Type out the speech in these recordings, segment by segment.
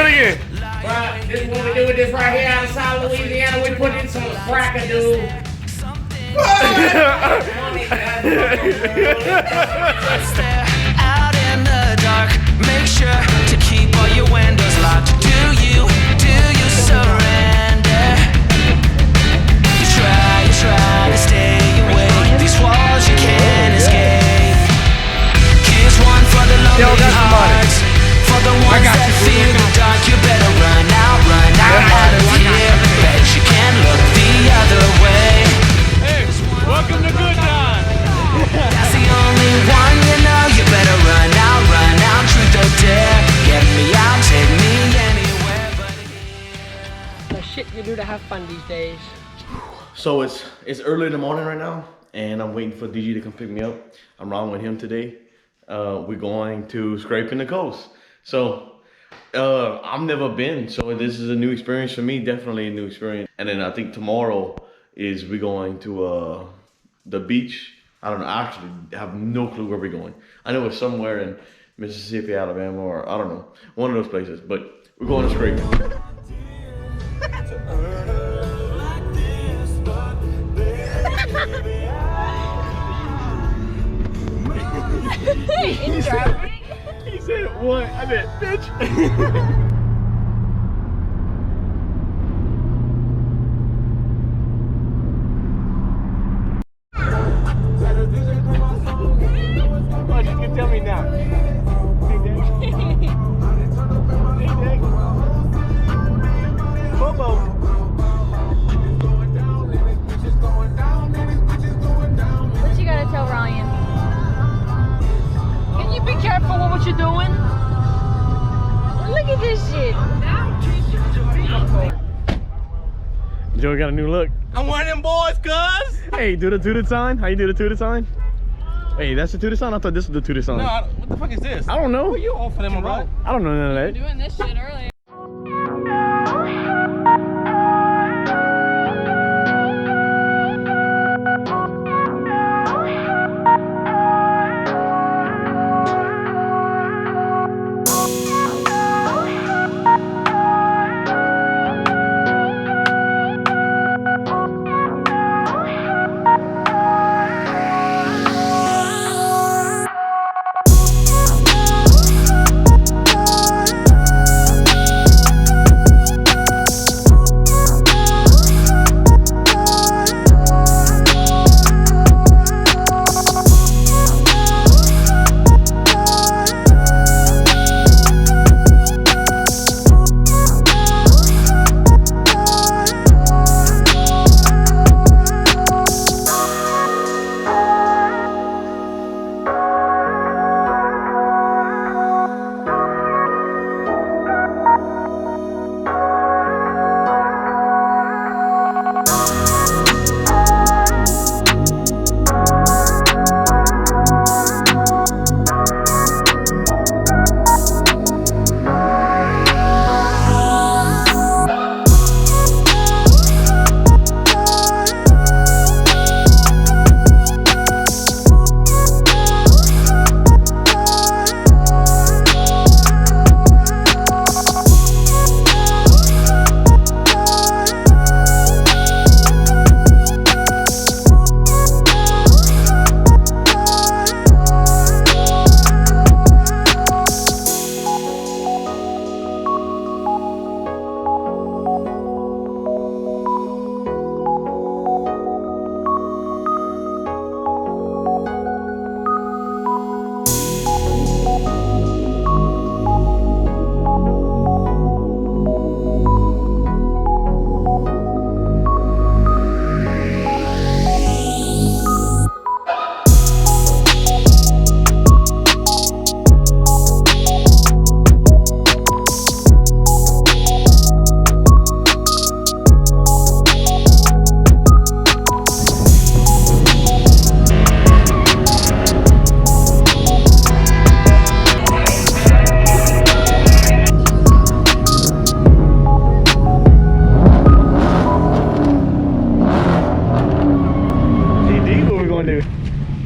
it again. Right, this is what we do with this right here out of South Louisiana. We put in some cracker, dude. Out in the dark, make sure to keep all your windows locked. Do you surrender? You try to stay awake. These walls you can't escape. Here's one for the lonely hearts, for the ones that fear the dark. You better run out of here. Bet you can't look the other way. Hey, welcome to Good Times. That's the only one you know. You better run out, truth or dare. Get me out, take me anywhere but here. The shit you do to have fun these days. So it's early in the morning right now, and I'm waiting for DG to come pick me up. I'm riding with him today. We're going to Scraping the Coast. So I've never been, so this is a new experience for me, definitely a new experience. And then I think tomorrow is we're going to the beach. I don't know, I actually have no clue where we're going. I know it's somewhere in Mississippi, Alabama, or I don't know, one of those places, but we're going to Scraping. He said what? I meant bitch. What you can tell me now? Bobo. What you gotta tell Ryan? Can you be careful with what you're doing? Look at this shit. Joey got a new look. I'm one of them boys, cuz. Hey, do the tutor sign. How you do the tutor sign? Hey, that's the tutor sign? I thought this was the tutor sign. No, what the fuck is this? I don't know. You all for them, bro? I don't know none of that. Doing this shit earlier.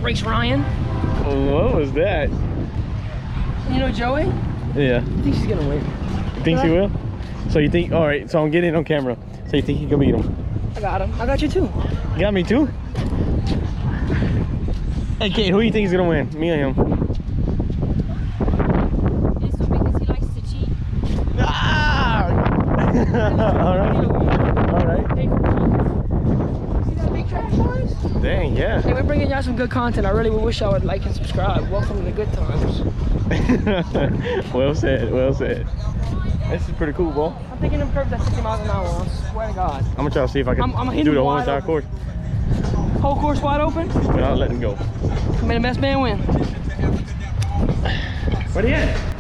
Race Ryan. What was that? You know Joey? Yeah. I think she's gonna win. Think he will? So you think, all right, so I'm getting on camera. So you think he can beat him? I got him. I got you too. You got me too? Hey, Kate, who do you think is gonna win? Me or him? This one because he likes to cheat. Ah! All right. All right. See that big trash, boys? Dang, yeah. Hey, we're bringing y'all some good content. I really wish y'all would like and subscribe. Welcome to Good Times. Well said, well said. This is pretty cool, bro. I'm taking them curves at 60 miles an hour. I swear to God. I'm gonna try to see if I can I'm do hitting the whole wide entire open. course Whole course wide open. without letting go. May the best man win. Where you at?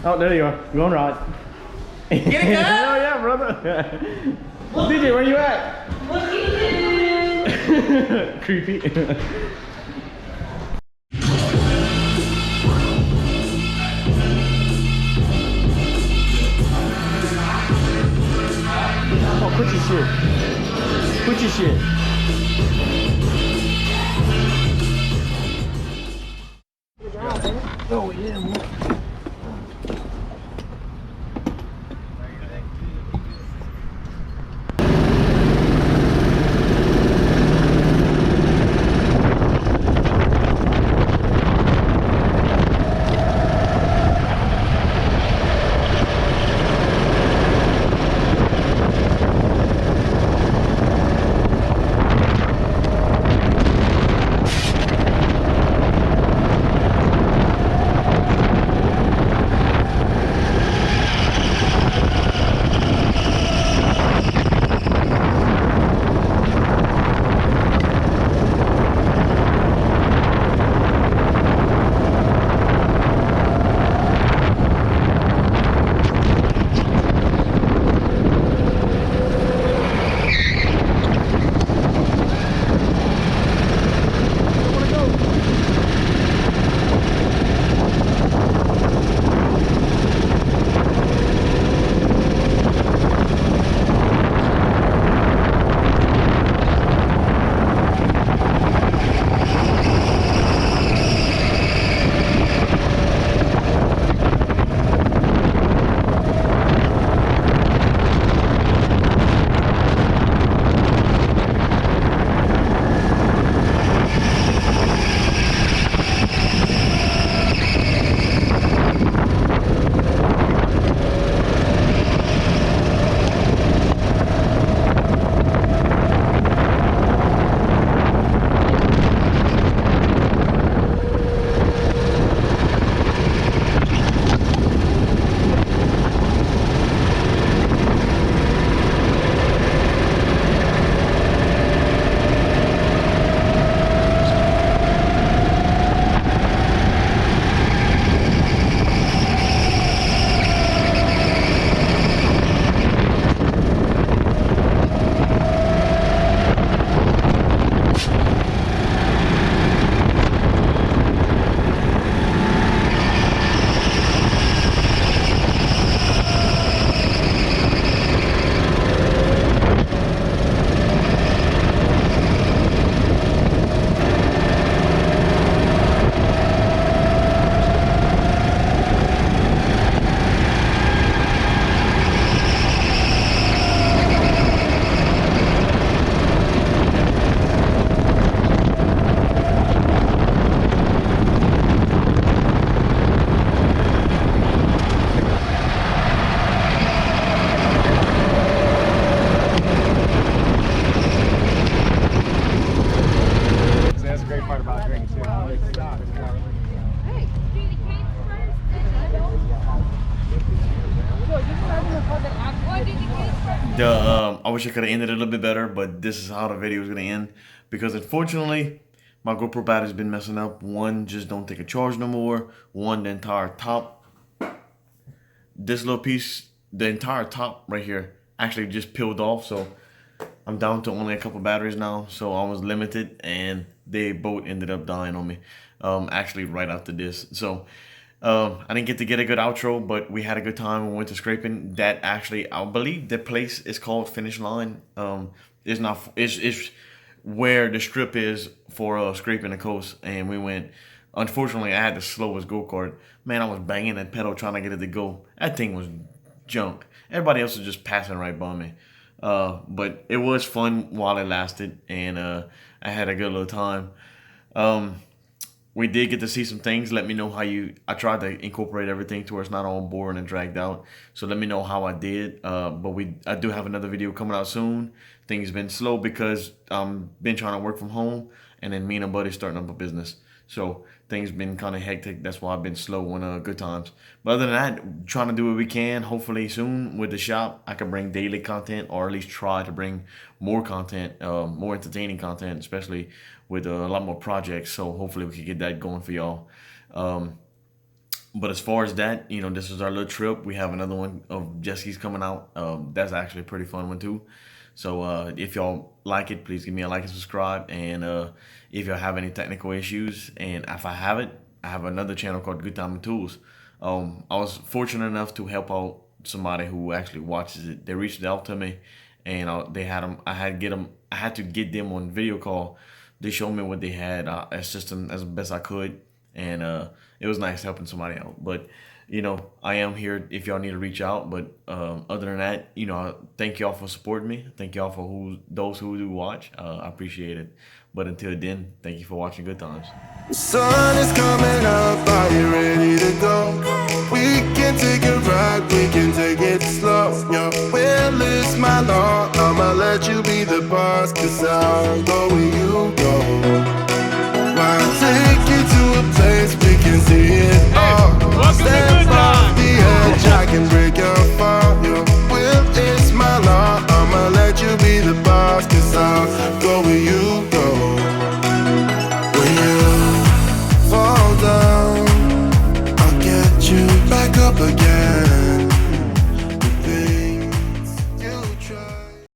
Oh, there you are. Going right. Get it, girl? Hell yeah, brother. DJ, where you at? Creepy. Oh, quit your shit. Quit your shit. Oh, yeah, man. I wish I could have ended it a little bit better, but this is how the video is gonna end because unfortunately my GoPro battery's been messing up. One just don't take a charge no more. One, the entire top, this little piece, the entire top right here actually just peeled off. So I'm down to only a couple batteries now. So I was limited and they both ended up dying on me. Actually right after this. So I didn't get to get a good outro, but we had a good time. We went to scraping. That actually, I believe the place is called Finish Line. It's not. It's where the strip is for scraping the coast, and we went Unfortunately, I had the slowest go-kart. Man, I was banging that pedal trying to get it to go. That thing was junk. Everybody else was just passing right by me. But it was fun while it lasted, and I had a good little time. We did get to see some things. Let me know how you. I tried to incorporate everything to where it's not all boring and dragged out. So let me know how I did. But I do have another video coming out soon. Things been slow because been trying to work from home, and then me and a buddy starting up a business. So things been kind of hectic. That's why I've been slow on Good Times. But other than that, trying to do what we can. Hopefully soon with the shop, I can bring daily content, or at least try to bring more content, more entertaining content, especially with a lot more projects. So hopefully we can get that going for y'all. But as far as that, you know, this is our little trip. We have another one of jet skis coming out. That's actually a pretty fun one too. So if y'all like it, please give me a like and subscribe. And if y'all have any technical issues, and if I have it, I have another channel called Good Time and Tools. I was fortunate enough to help out somebody who actually watches it. They reached out to me, and they had them. I had to get them on video call. They showed me what they had. I assisted them as best I could, and it was nice helping somebody out. But you know, I am here if y'all need to reach out. But other than that, you know, thank y'all for supporting me. Thank y'all for those who do watch. I appreciate it. But until then, thank you for watching Good Times. Sun is coming up, are you ready to go? We can take a ride, we can take it slow. Your will is my law, I'ma let you be the boss, 'cause I'll go